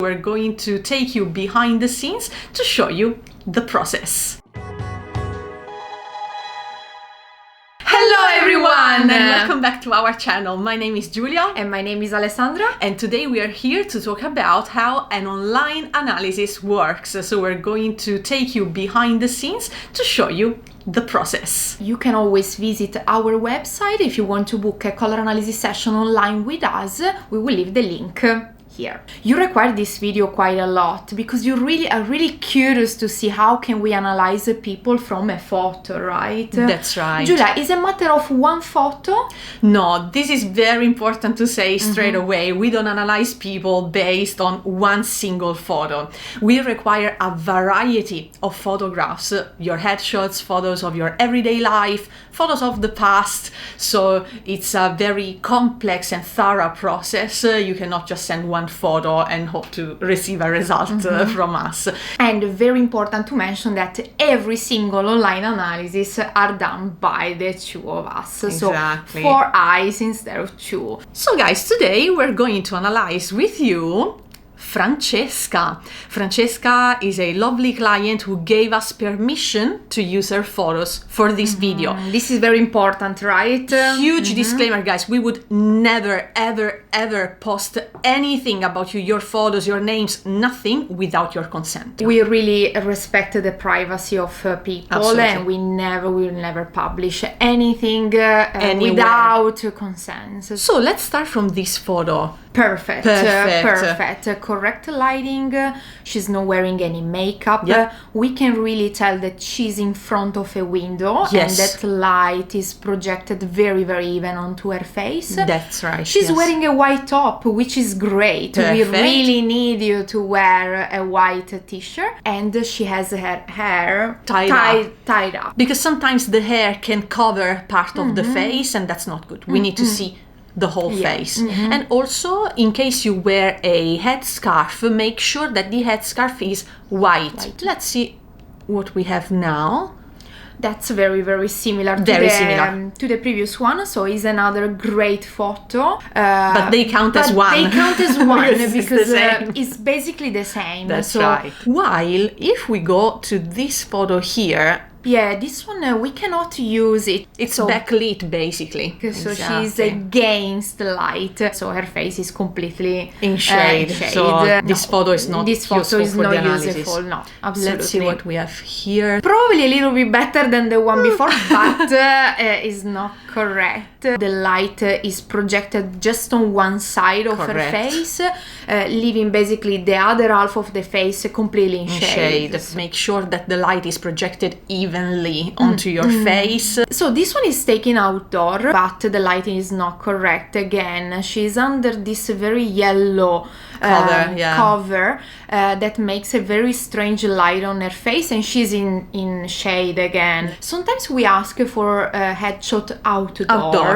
We're going to take you behind the scenes to show you the process. Hello everyone and welcome back to our channel. My name is Giulia and my name is Alessandra, and today we are here to talk about how an online analysis works. So we're going to take you behind the scenes to show you the process. You can always visit our website if you want to book a color analysis session online with us. We will leave the link here. You require this video quite a lot because you are really curious to see how can we analyze people from a photo, right? That's right. Giulia, is it a matter of one photo? No, this is very important to say straight away. We don't analyze people based on one single photo. We require a variety of photographs, your headshots, photos of your everyday life, photos of the past. So it's a very complex and thorough process. You cannot just send one photo and hope to receive a result from us. And very important to mention that every single online analysis are done by the two of us. Exactly. So 4 eyes instead of 2. So guys, today we're going to analyze with you Francesca. Francesca is a lovely client who gave us permission to use her photos for this video. This is very important, right? Huge disclaimer, guys. We would never, ever post anything about you, your photos, your names, nothing without your consent. We really respect the privacy of people. Absolutely. And we will never publish anything without consent. So let's start from this photo. Perfect. Correct lighting. She's not wearing any makeup. Yep. We can really tell that she's in front of a window, Yes. and that light is projected very even onto her face. That's right. She's yes. wearing a white top, which is great. Perfect. We really need you to wear a white t-shirt, and she has her hair tied up. Because sometimes the hair can cover part of the face, and that's not good. We need to see the whole face. And also, in case you wear a headscarf, make sure that the headscarf is white. Let's see what we have now. That's very similar to the previous one. So it's another great photo. But they count as one. They count as one because it's, it's basically the same. That's right. While if we go to this photo here, yeah, this one we cannot use it. It's backlit basically. So she's against the light. So her face is completely in shade. So this photo is not useful. No, absolutely. Let's see what we have here. Probably a little bit better than the one before, but is not correct. The light is projected just on one side of her face, leaving basically the other half of the face completely in shade. Make sure that the light is projected evenly onto your face. So this one is taken outdoor, but the lighting is not correct. Again, she's under this very yellow cover that makes a very strange light on her face, and she's in shade again. Sometimes we ask for a headshot outdoor.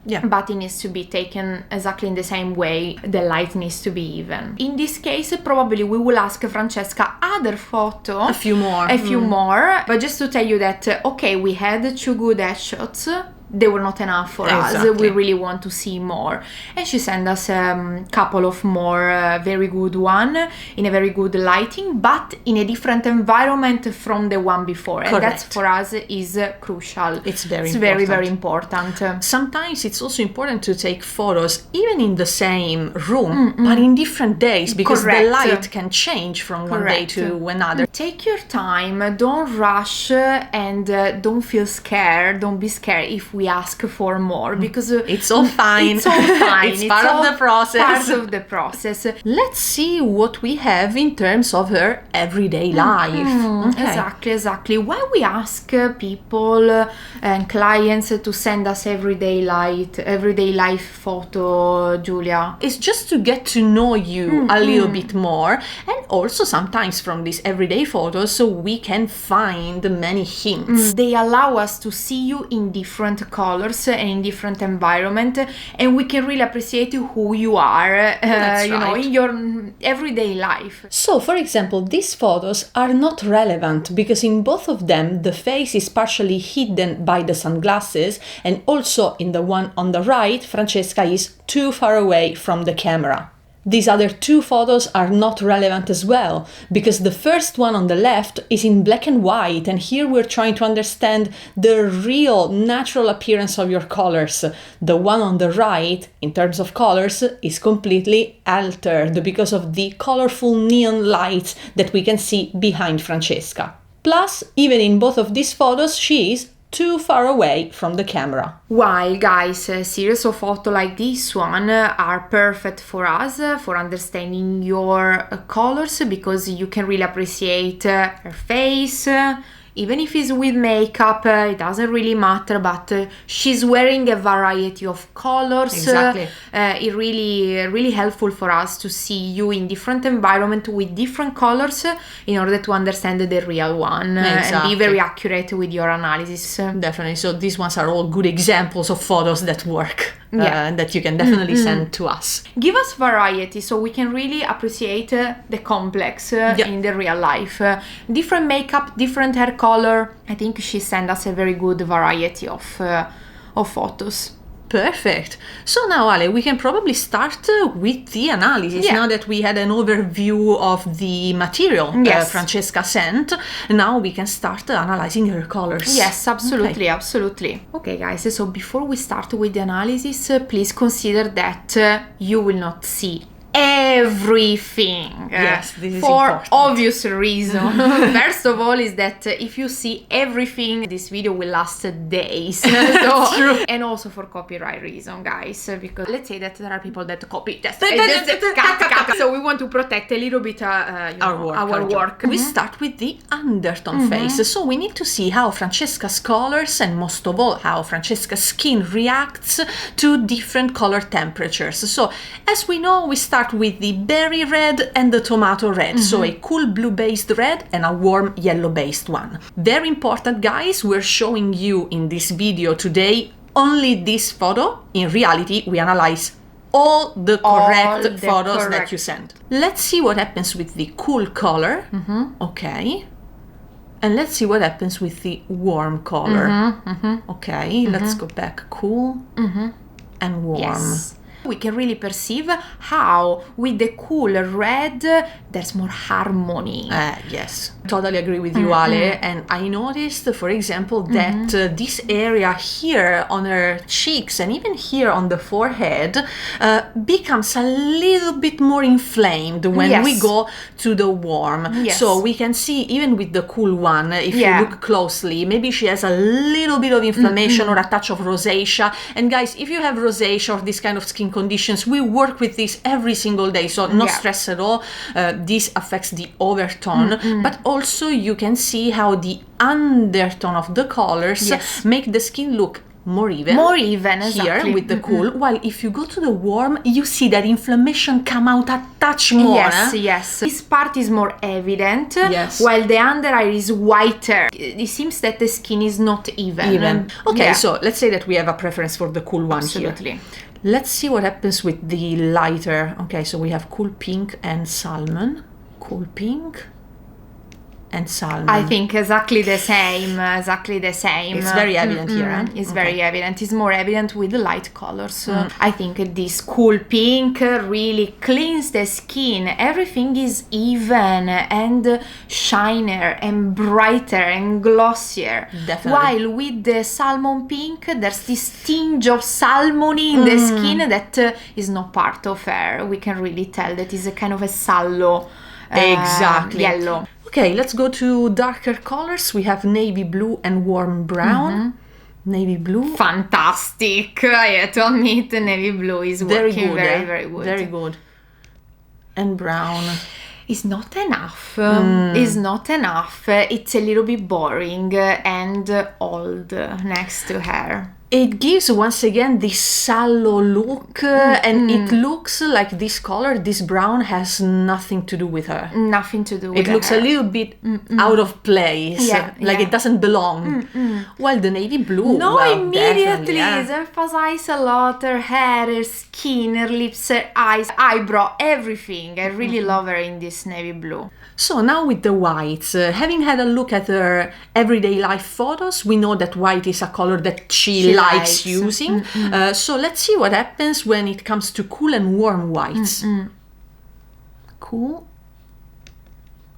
Yeah. But it needs to be taken exactly in the same way. The light needs to be even. In this case, probably we will ask Francesca other photo. A few more. But just to tell you that, okay, we had 2 good headshots. They were not enough for us. We really want to see more. And she sent us a couple of more very good one in a very good lighting, but in a different environment from the one before. And that's for us is crucial. It's very important. Sometimes it's also important to take photos even in the same room, but in different days, because the light can change from one day to another. Take your time, don't rush, and don't feel scared. Don't be scared if we ask for more, because it's all fine. It's all fine. It's part of the process. Part of the process. Let's see what we have in terms of her everyday life. Exactly. Why we ask people and clients to send us everyday life photo, Giulia? It's just to get to know you a little bit more, and also sometimes from these everyday photos, so we can find many hints. They allow us to see you in different colors and in different environment, and we can really appreciate who you are, in your everyday life. So, for example, these photos are not relevant because in both of them the face is partially hidden by the sunglasses, and also in the one on the right, Francesca is too far away from the camera. these other two photos are not relevant as well, because the first one on the left is in black and white, and here we're trying to understand the real natural appearance of your colors. The one on the right, in terms of colors, is completely altered because of the colorful neon lights that we can see behind Francesca. Plus, even in both of these photos, she is too far away from the camera. While guys, a series of photos like this one are perfect for us for understanding your colors, because you can really appreciate her face. Even if it's with makeup, it doesn't really matter, but she's wearing a variety of colors. Exactly. It really helpful for us to see you in different environment with different colors in order to understand the real one. And be very accurate with your analysis. Definitely. So these ones are all good examples of photos that work. That you can definitely send to us. Give us variety so we can really appreciate the complex in the real life. Different makeup, different hair color. I think she sent us a very good variety of photos. Perfect. So now, Ale, we can probably start with the analysis. Now that we had an overview of the material Francesca sent, now we can start analyzing her colors. Yes, absolutely, absolutely. Okay, guys, so before we start with the analysis, please consider that you will not see everything. Yes, this is for important. Obvious reason. First of all is that if you see everything, this video will last days. So, true. And also for copyright reason, guys, because let's say that there are people that copy this. So we want to protect a little bit our work. We start with the undertone phase. So we need to see how Francesca's colors, and most of all how Francesca's skin reacts to different color temperatures. So as we know, we start with the berry red and the tomato red. So a cool blue based red and a warm yellow based one. Very important, guys, we're showing you in this video today only this photo. In reality, we analyze all the correct photos that you send. Let's see what happens with the cool color. Okay. And let's see what happens with the warm color. Okay, let's go back. Cool and warm. Yes. We can really perceive how with the cool red there's more harmony. Yes, totally agree with you, Ale. And I noticed, for example, that this area here on her cheeks and even here on the forehead becomes a little bit more inflamed when we go to the warm. So we can see even with the cool one, if you look closely, maybe she has a little bit of inflammation or a touch of rosacea. And guys, if you have rosacea or this kind of skin conditions, we work with this every single day, so no stress at all. This affects the overtone, but also you can see how the undertone of the colors make the skin look more even here with the cool, while if you go to the warm, you see that inflammation come out a touch more. Yes. This part is more evident, while the under eye is whiter. It seems that the skin is not even. Okay, so let's say that we have a preference for the cool one here. Let's see what happens with the lighter. Okay, so we have cool pink and salmon. Cool pink and salmon. I think exactly the same. It's very evident here. It's very evident. It's more evident with the light colors. I think this cool pink really cleans the skin. Everything is even and shinier and brighter and glossier. Definitely. While with the salmon pink, there's this tinge of salmony in the skin that is not part of her. We can really tell that is a kind of a sallow yellow. Okay, let's go to darker colors. We have navy blue and warm brown. Navy blue. Fantastic. I have to admit, navy blue is working very good. Very good. And brown. It's not enough. It's not enough. It's a little bit boring and old next to her. It gives once again this sallow look, and it looks like this color, this brown, has nothing to do with her. Nothing to do with her. It looks a little bit out of place, it doesn't belong. While the navy blue, immediately it emphasizes a lot her hair, her skin, her lips, her eyes, eyebrow, everything. I really love her in this navy blue. So now with the whites, having had a look at her everyday life photos, we know that white is a color that she likes using. So let's see what happens when it comes to cool and warm whites. cool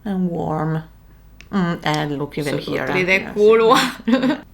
and warm. And look even here. The cool one.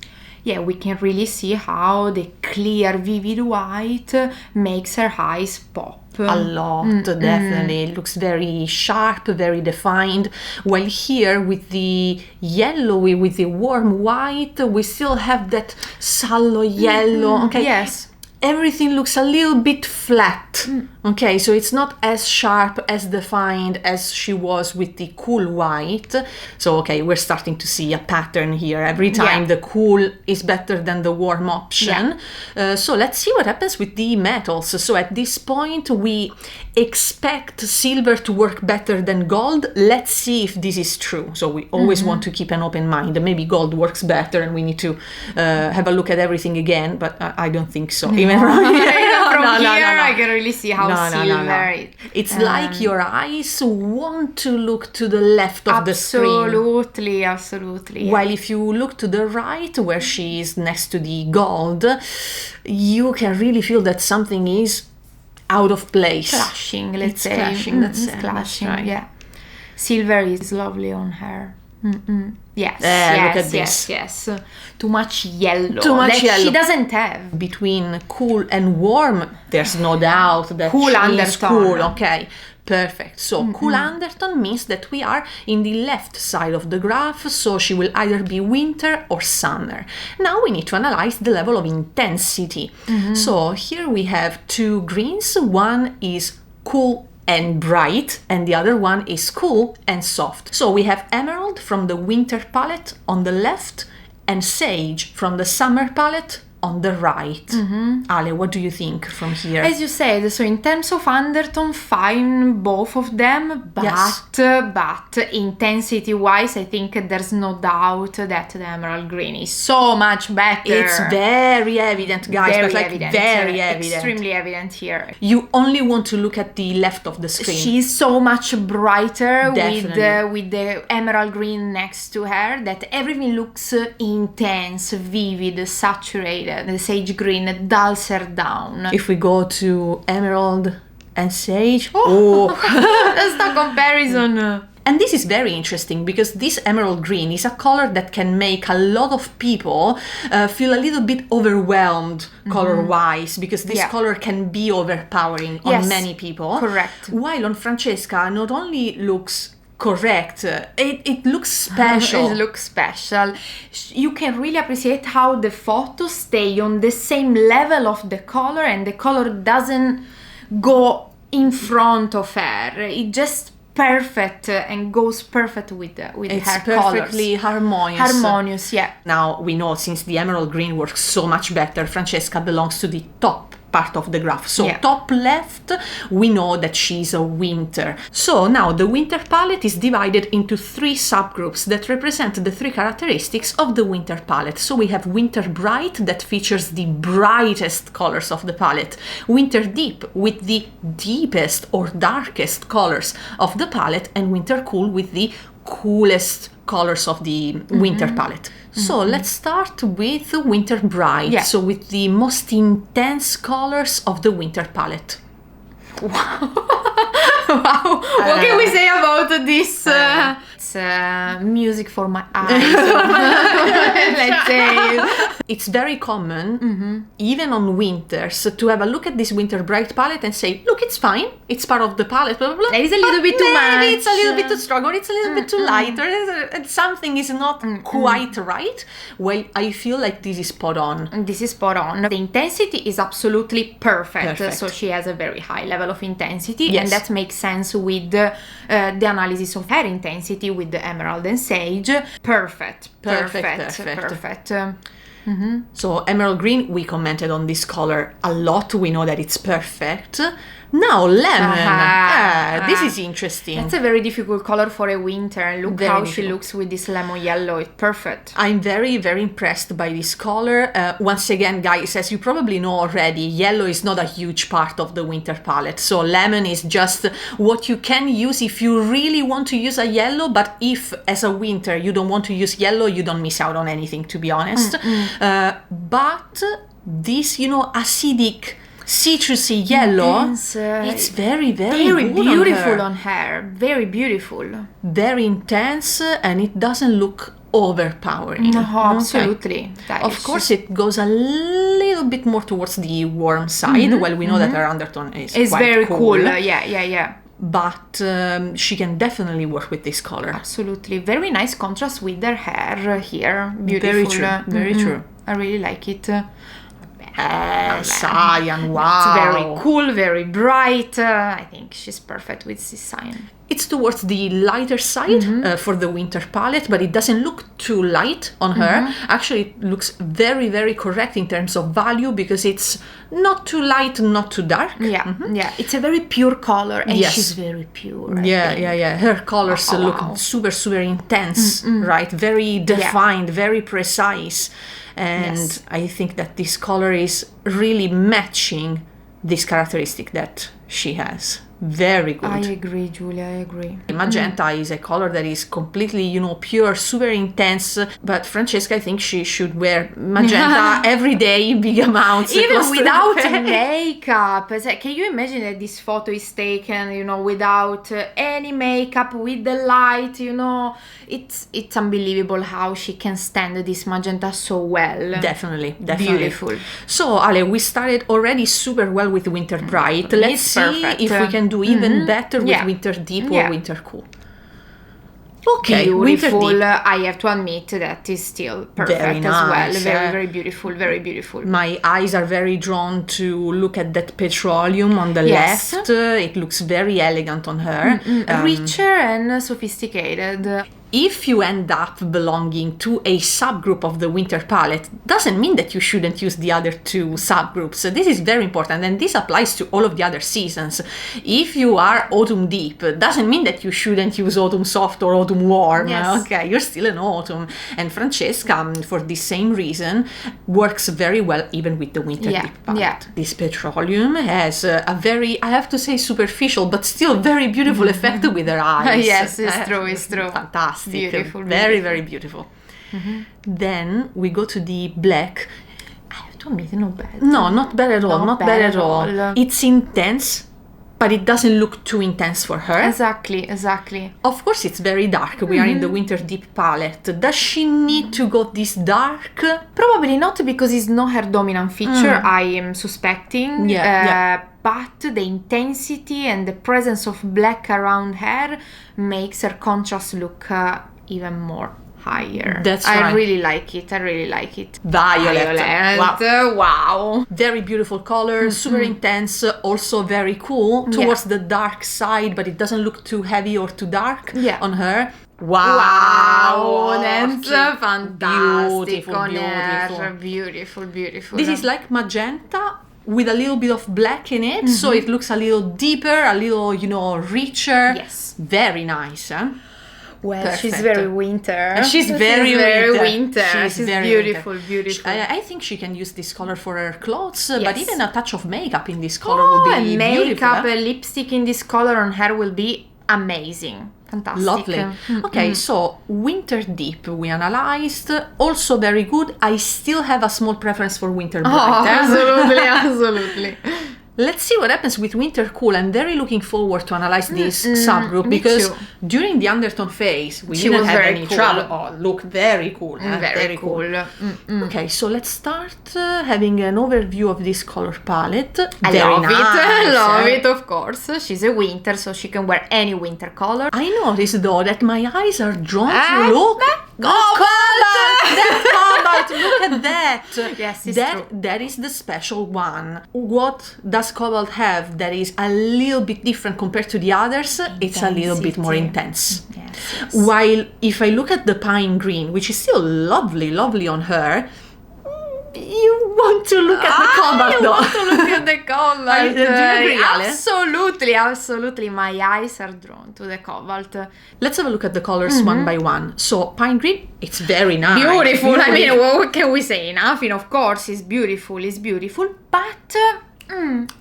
Yeah, we can really see how the clear, vivid white makes her eyes pop. A lot, definitely. It looks very sharp, very defined. While here with the yellowy, with the warm white, we still have that sallow yellow. Okay. Yes. Everything looks a little bit flat. Okay, so it's not as sharp, as defined as she was with the cool white. So, okay, we're starting to see a pattern here. Every time the cool is better than the warm option. So let's see what happens with the metals. So at this point, we expect silver to work better than gold. Let's see if this is true. So we always want to keep an open mind. Maybe gold works better and we need to have a look at everything again, but I don't think so. Even from here, I can really see how silver it. It's like your eyes want to look to the left of the screen. Absolutely. While if you look to the right, where she is next to the gold, you can really feel that something is out of place. Clashing, let's say. Clashing, that's clashing, right. Yeah. Silver is lovely on her. Yes, look at this. Yes. Too much yellow. She doesn't have. Between cool and warm, there's no doubt that cool she undertone. is cool. Okay, perfect. So cool undertone means that we are in the left side of the graph, so she will either be winter or summer. Now we need to analyze the level of intensity. So here we have two greens. One is cool and bright, and the other one is cool and soft. So we have emerald from the winter palette on the left and sage from the summer palette on the right. Ale, what do you think from here? As you said, so in terms of undertone, fine both of them, but intensity-wise, I think there's no doubt that the emerald green is so much better. It's very evident, guys, very evident. Extremely evident here. You only want to look at the left of the screen. She's so much brighter with the emerald green next to her, that everything looks intense, vivid, saturated. The sage green dulls her down. If we go to emerald and sage, that's the comparison. And this is very interesting because this emerald green is a color that can make a lot of people feel a little bit overwhelmed color-wise, because this color can be overpowering on many people. Correct. While on Francesca, not only looks correct, it looks special. It looks special. You can really appreciate how the photos stay on the same level of the color, and the color doesn't go in front of her. It just perfect and goes perfect with her colors. It's perfectly harmonious. Harmonious, yeah. Now we know, since the emerald green works so much better, Francesca belongs to the top part of the graph. So top left, we know that she's a winter. So now the winter palette is divided into three subgroups that represent the three characteristics of the winter palette. So we have winter bright, that features the brightest colors of the palette, winter deep with the deepest or darkest colors of the palette, and winter cool with the coolest colors of the winter palette. So let's start with winter bright, so with the most intense colors of the winter palette. Wow. What can we say about this? It's music for my eyes. Let's say. It's very common, even on winters, to have a look at this winter bright palette and say, look, it's fine, it's part of the palette, blah, blah, blah. It is a little bit too much. Maybe it's a little bit too strong, or it's a little bit too light, or something is not quite right. Well, I feel like this is spot on. This is spot on. The intensity is absolutely perfect. So she has a very high level of intensity, and that makes sense with the analysis of her intensity with the emerald and sage. Perfect. So emerald green, we commented on this color a lot. We know that it's perfect. Now lemon. This is interesting. That's a very difficult color for a winter. Look how she looks with this lemon yellow. It's perfect. I'm very, very impressed by this color. Once again, guys, as you probably know already, yellow is not a huge part of the winter palette. So lemon is just what you can use if you really want to use a yellow. But if, as a winter, you don't want to use yellow, you don't miss out on anything, to be honest. But this, acidic citrusy yellow. Intense, It's very, very, very good beautiful on on her. Very beautiful. very intense, and it doesn't look overpowering. No, Okay. absolutely. That Of is course, it goes a little bit more towards the warm side. Well, we know that her undertone is It's quite very cool. cool. Yeah. But she can definitely work with this color. Absolutely. Very nice contrast with her hair here. Beautiful. Very true. Very true. I really like it. Cyan, wow. It's very cool, very bright. I think she's perfect with this cyan. It's towards the lighter side for the winter palette, but it doesn't look too light on her. Actually, it looks very, very correct in terms of value because it's not too light, not too dark. Yeah. It's a very pure color, and Yes. she's very pure. I Yeah. think. Her colors Wow. look super, super intense, right? Very defined, very precise. And Yes. I think that this color is really matching this characteristic that she has. Very good. I agree, Julia, I agree. Magenta is a color that is completely, pure, super intense. But Francesca, I think she should wear magenta every day in big amounts. Even close to the without face. makeup. Can you imagine that this photo is taken, without any makeup, with the light, It's unbelievable how she can stand this magenta so well. Definitely. Beautiful. So, Ale, we started already super well with Winter Bright. Let's It's see perfect. if we can do even better with Yeah. Winter Deep Yeah. or Winter Cool. Okay, Beautiful. Winter Deep. I have to admit that is still perfect Very as well. nice, Very, very beautiful. Very beautiful. My eyes are very drawn to look at that petroleum on the Yes. left. It looks very elegant on her. Richer and sophisticated. If you end up belonging to a subgroup of the winter palette, doesn't mean that you shouldn't use the other two subgroups. So this is very important, and this applies to all of the other seasons. If you are autumn deep, doesn't mean that you shouldn't use autumn soft or autumn warm. Yes. Okay, you're still in autumn. And Francesca, for the same reason, works very well even with the winter deep palette. Yeah. This petroleum has a very, I have to say, superficial, but still very beautiful effect with her eyes. Yes, it's true, it's true. Fantastic. Beautiful, Very, beautiful. very beautiful. Then we go to the black. I have to admit, not bad. No, not bad at all. Not Not bad at all. It's intense, but it doesn't look too intense for her. Exactly. Of course, it's very dark. We are in the winter deep palette. Does she need to go this dark? Probably not, because it's not her dominant feature, I am suspecting. Yeah. But the intensity and the presence of black around her makes her contrast look even more higher. That's I right. really like it. Violet. Wow. Very beautiful color, super intense, also very cool, towards the dark side, but it doesn't look too heavy or too dark on her. Wow, that's fantastic. Beautiful. Beautiful. This is like magenta with a little bit of black in it, so it looks a little deeper, a little, richer. Yes. Very nice, huh? Well, Perfect. she's very winter. She's very winter. She's very beautiful, winter. beautiful. I think she can use this color for her clothes, but Yes. even a touch of makeup in this color would be and beautiful. makeup, a lipstick in this color on her will be amazing. Fantastic. Lovely. Okay, so Winter Deep we analyzed. Also very good. I still have a small preference for Winter Bright. Absolutely. Let's see what happens with Winter Cool. I'm very looking forward to analyze this subgroup me because too. during the undertone phase we She didn't was have very any cool. trouble. Oh, look, very cool. Huh? Very cool. Okay, so let's start having an overview of this color palette. I Very love nice, it. Love eh? it, of course. She's a winter, so she can wear any winter color. I noticed though that my eyes are drawn to look. Cobalt! That cobalt! Look at that! Yes, it's that, true. That is the special one. What does cobalt have that is a little bit different compared to the others? It's a little bit more intense. Yes. While if I look at the pine green, which is still lovely on her, you want to look at the cobalt though. want to look at the cobalt. Do you agree, Ale? Absolutely. My eyes are drawn to the cobalt. Let's have a look at the colors one by one. So pine green, it's very nice. Beautiful. I mean, what can we say? Nothing, of course. It's beautiful. But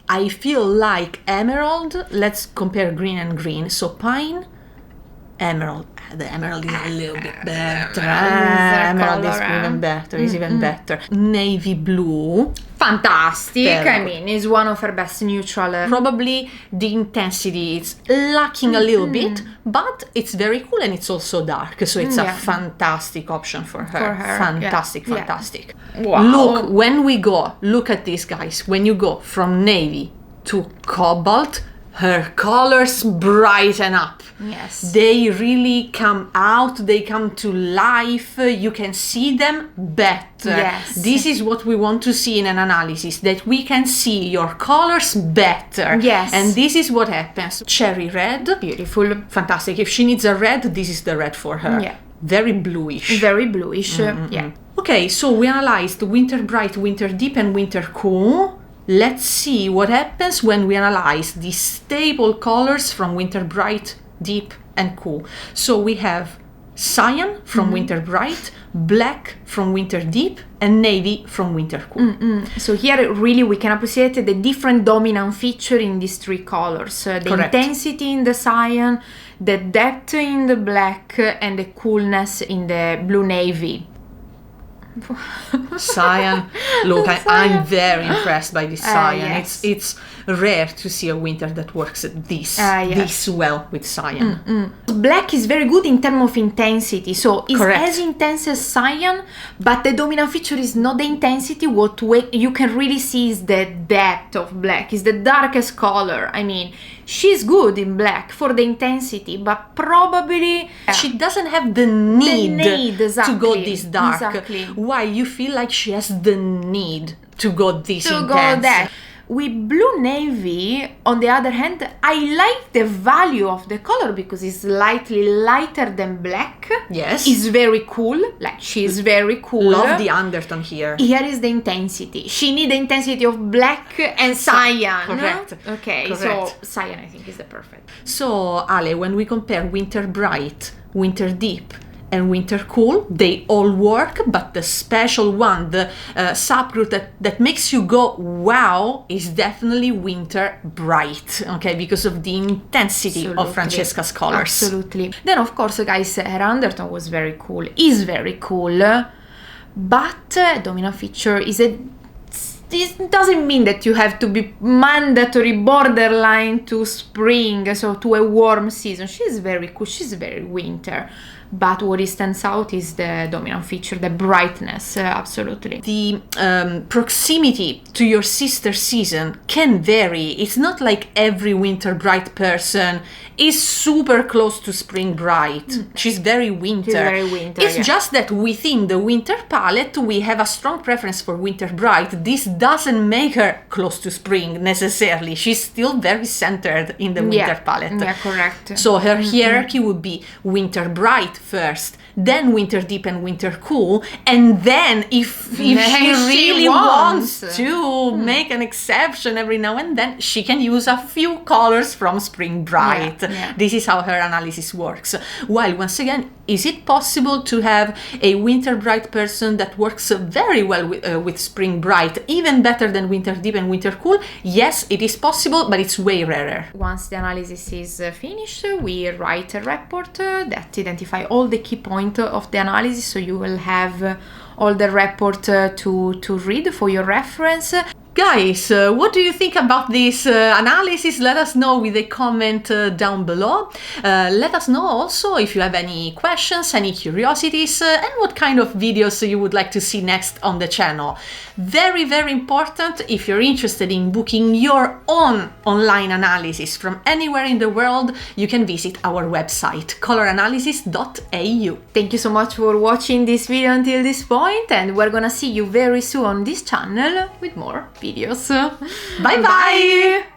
I feel like emerald. Let's compare green and green. So pine, emerald. The emerald is a little bit better. Emerald Emerald is even better. Is even better. Navy blue. Fantastic. I Terrible. mean, it's one of her best neutral. Probably the intensity is lacking a little bit, but it's very cool and it's also dark. So it's a fantastic option for her. Fantastic. Wow. Look, when we go, look at this, guys. When you go from navy to cobalt, her colors brighten up. Yes. They really come out, they come to life, you can see them better. Yes. This is what we want to see in an analysis, that we can see your colors better. Yes. And this is what happens. Cherry red. Beautiful. Fantastic. If she needs a red, this is the red for her. Yeah. Very bluish. Very bluish. Yeah. Okay, so we analyzed winter bright, winter deep, and winter cool. Let's see what happens when we analyze the staple colors from winter bright, deep, and cool. So we have cyan from winter bright, black from winter deep, and navy from winter cool. So here really we can appreciate the different dominant feature in these three colors. The Correct. intensity in the cyan, the depth in the black, and the coolness in the blue navy. Cyan. Look, Cyan. I'm very impressed by this cyan. Yes. It's rare to see a winter that works this well with cyan. Black is very good in terms of intensity, so it's Correct. as intense as cyan, but the dominant feature is not the intensity. What you can really see is the depth of black. It's the darkest color. I mean, she's good in black for the intensity, but probably She doesn't have the need, to exactly, go this dark. exactly. While you feel like she has the need to go this to intense. go there. With blue navy, on the other hand, I like the value of the color because it's slightly lighter than black. Yes. It's very cool. Like, she's very cool. Love the undertone here. Here is the intensity. She needs the intensity of black and cyan. Correct. Okay, Correct. so cyan I think is the perfect. So, Ale, when we compare winter bright, winter deep, and winter cool, they all work, but the special one, the subgroup that makes you go wow, is definitely winter bright, okay, because of the intensity Absolutely. of Francesca's colors. Absolutely. Then of course, guys, her undertone was very cool, is very cool, but dominant feature is this doesn't mean that you have to be mandatory borderline to spring, so to a warm season. She's very cool, she's very winter. But what stands out is the dominant feature, the brightness, absolutely. The proximity to your sister season can vary. It's not like every winter bright person is super close to spring bright. She's very winter. She's very winter, It's yeah. just that within the winter palette, we have a strong preference for winter bright. This doesn't make her close to spring necessarily. She's still very centered in the winter palette. Yeah, correct. So her hierarchy would be winter bright first, then winter deep and winter cool, and then if she really wants to make an exception every now and then, she can use a few colors from spring bright. Yeah. This is how her analysis works. While once again, is it possible to have a winter bright person that works very well with spring bright, even better than winter deep and winter cool? Yes, it is possible, but it's way rarer. Once the analysis is finished, we write a report that identify all the key points of the analysis, so you will have all the report to read for your reference. Guys, what do you think about this analysis? Let us know with a comment down below. Let us know also if you have any questions, any curiosities, and what kind of videos you would like to see next on the channel. Very, very important, if you're interested in booking your own online analysis from anywhere in the world, you can visit our website, coloranalysis.au. Thank you so much for watching this video until this point, and we're gonna see you very soon on this channel with more videos. Bye bye!